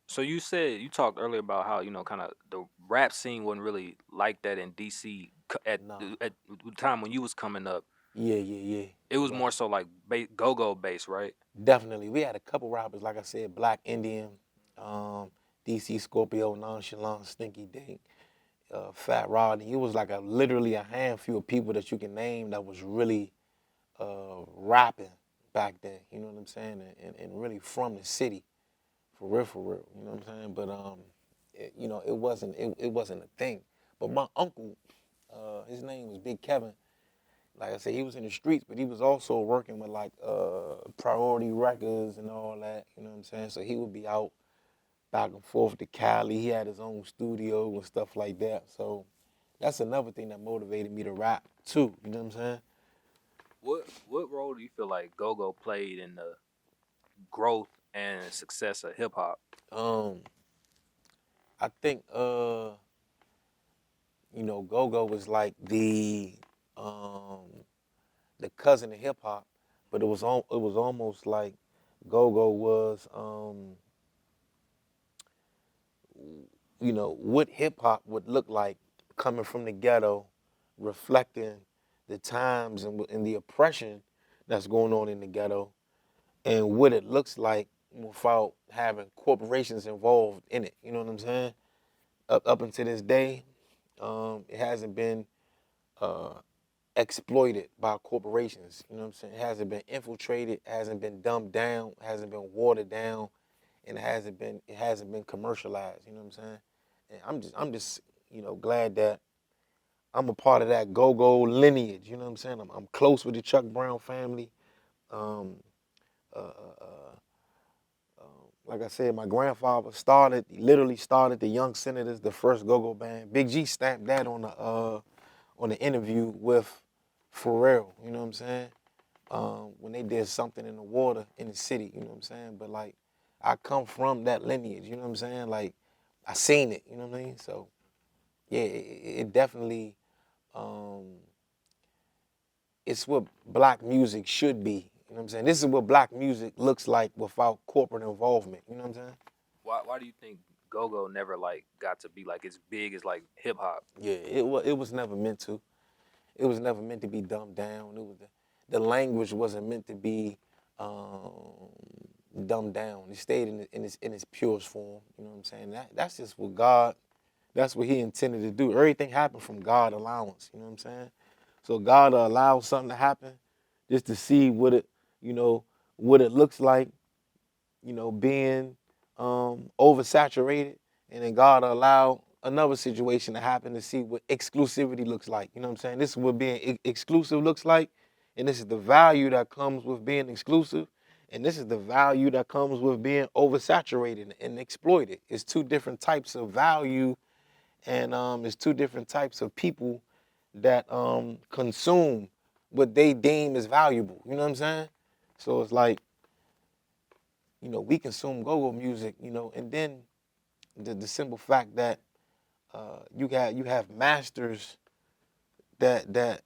So you talked earlier about how kind of the rap scene wasn't really like that in DC Nah. at the time when you was coming up. Yeah, yeah, yeah. It was Right. more so like go-go based, right? Definitely. We had a couple rappers, like I said, Black Indian, DC Scorpio, Nonchalant, Stinky Dink, Fat Rodney. It was like literally a handful of people that you can name that was really rapping back then. You know what I'm saying? And really from the city, for real, for real. You know what I'm saying? But it wasn't a thing. But my uncle, his name was Big Kevin. Like I said, he was in the streets, but he was also working with like Priority Records and all that. You know what I'm saying? So he would be out back and forth to Cali. He had his own studio and stuff like that. So that's another thing that motivated me to rap too. You know what I'm saying? What role do you feel like go-go played in the growth and success of hip hop? Um, I think go-go was like um the cousin of hip hop, but it was almost like go-go was what hip hop would look like coming from the ghetto, reflecting the times and the oppression that's going on in the ghetto, and what it looks like without having corporations involved in it. You know what I'm saying? Up until this day, it hasn't been uh, exploited by corporations. You know what I'm saying? It hasn't been infiltrated, hasn't been dumbed down, hasn't been watered down, and it hasn't been commercialized. You know what I'm saying? And I'm just glad that I'm a part of that go-go lineage. You know what I'm saying? I'm close with the Chuck Brown family. Um, uh, uh, uh, like I said, my grandfather literally started the Young Senators, the first go-go band. Big G stamped that on the interview with Pharrell. You know what I'm saying? When they did something in the water in the city. You know what I'm saying? But like, I come from that lineage. You know what I'm saying? Like, I seen it. You know what I mean? So yeah, it definitely um, it's what black music should be. You know what I'm saying? This is what black music looks like without corporate involvement. You know what I'm saying? Why do you think go-go never like got to be like as big as like hip hop? Yeah, it was never meant to. It was never meant to be dumbed down. It was the language wasn't meant to be um, dumbed down. It stayed in its purest form. You know what I'm saying? That's just what God. That's what He intended to do. Everything happened from God allowance. You know what I'm saying? So God allows something to happen just to see you know, what it looks like, being oversaturated, and then God allow another situation to happen to see what exclusivity looks like. You know what I'm saying? This is what being exclusive looks like, and this is the value that comes with being exclusive, and this is the value that comes with being oversaturated and exploited. It's two different types of value, and it's two different types of people that consume what they deem as valuable. You know what I'm saying? So it's like, we consume go-go music, and then the simple fact that you have masters that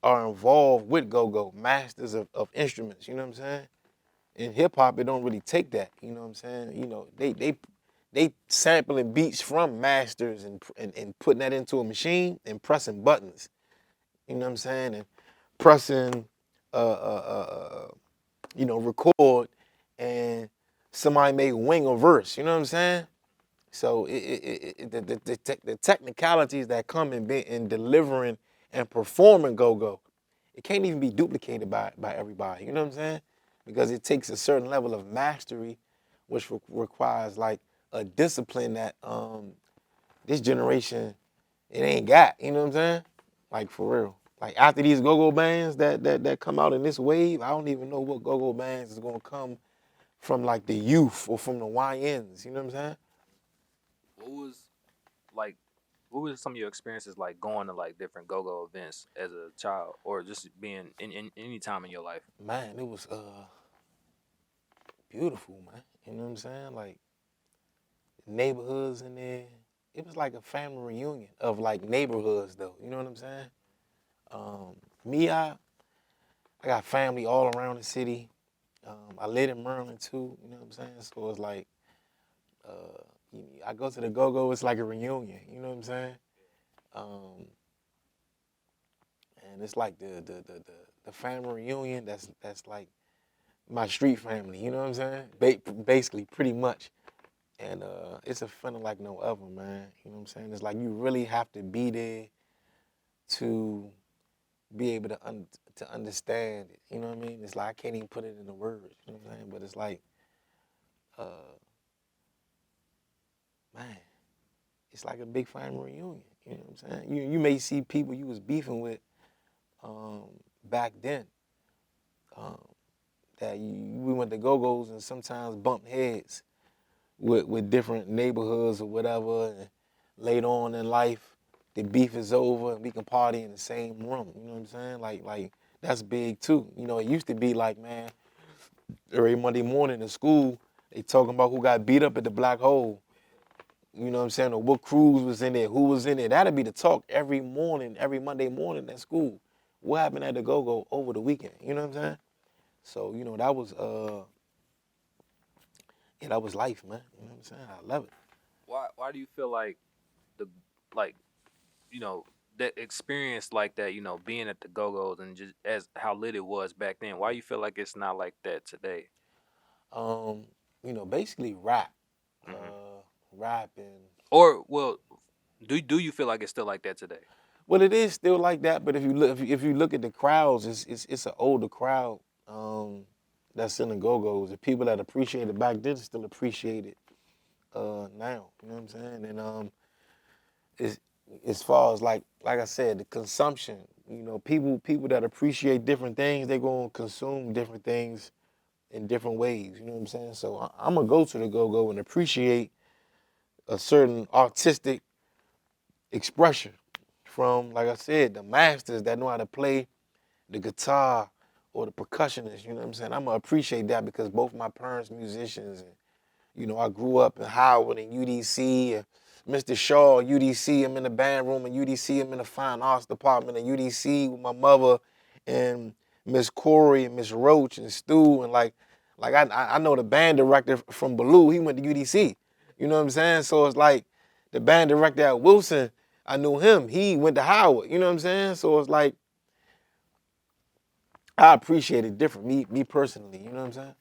are involved with go-go, masters of instruments, you know what I'm saying? In hip hop, it don't really take that, you know what I'm saying? They sampling beats from masters and putting that into a machine and pressing buttons, you know what I'm saying? And pressing record, and somebody may wing a verse, you know what I'm saying? So the technicalities that come in delivering and performing go-go, it can't even be duplicated by everybody. You know what I'm saying? Because it takes a certain level of mastery, which requires like a discipline that this generation it ain't got. You know what I'm saying? Like for real. Like after these go-go bands that come out in this wave, I don't even know what go-go bands is gonna come from like the youth or from the YNs. You know what I'm saying? What was like what was some of your experiences like going to like different go-go events as a child or just being in any time in your life? Man, it was beautiful, man. You know what I'm saying? Like neighborhoods in there. It was like a family reunion of like neighborhoods though. You know what I'm saying? Me, I got family all around the city. I live in Maryland too. You know what I'm saying? So it's like I go to the go-go, it's like a reunion, you know what I'm saying? Um, and it's like the family reunion that's like my street family, you know what I'm saying? Basically, pretty much. And it's a feeling like no other, man. You know what I'm saying? It's like you really have to be there to be able to understand it. You know what I mean? It's like I can't even put it into words. You know what I'm saying? But it's like, uh, man, it's like a big family reunion. You know what I'm saying? You may see people you was beefing with um, back then. Um, we went to go-go's and sometimes bumped heads with different neighborhoods or whatever. And later on in life, the beef is over and we can party in the same room. You know what I'm saying? Like that's big too. You know, it used to be like, man, every Monday morning in school, they talking about who got beat up at the black hole. You know what I'm saying? Or what crews was in there, who was in there. That'd be the talk every morning, every Monday morning at school. What happened at the go-go over the weekend? You know what I'm saying? So, you know, that was yeah, that was life, man. You know what I'm saying? I love it. Why do you feel like the like you know that experience like that, being at the go-go's and just as how lit it was back then, why you feel like it's not like that today? Um, basically rap. Hmm. Rap and Or well, do you feel like it's still like that today? well, it is still like that. But if you look at the crowds, it's an older crowd that's in the go-go's. The people that appreciate it back then still appreciate it now. You know what I'm saying? And it's, as far as like I said, the consumption. People that appreciate different things, they're gonna consume different things in different ways. You know what I'm saying? So I'm gonna go to the go-go and appreciate a certain artistic expression from, like I said, the masters that know how to play the guitar or the percussionists. You know what I'm saying? I'm gonna appreciate that because both my parents musicians, and I grew up in Howard and UDC. And Mr. Shaw, UDC. I'm in the band room in UDC. I'm in the fine arts department at UDC with my mother and Miss Corey and Miss Roach and Stu and I know the band director from Baloo. He went to UDC. You know what I'm saying? So it's like the band director at Wilson. I knew him. He went to Howard. You know what I'm saying? So it's like I appreciate it different. Me personally. You know what I'm saying?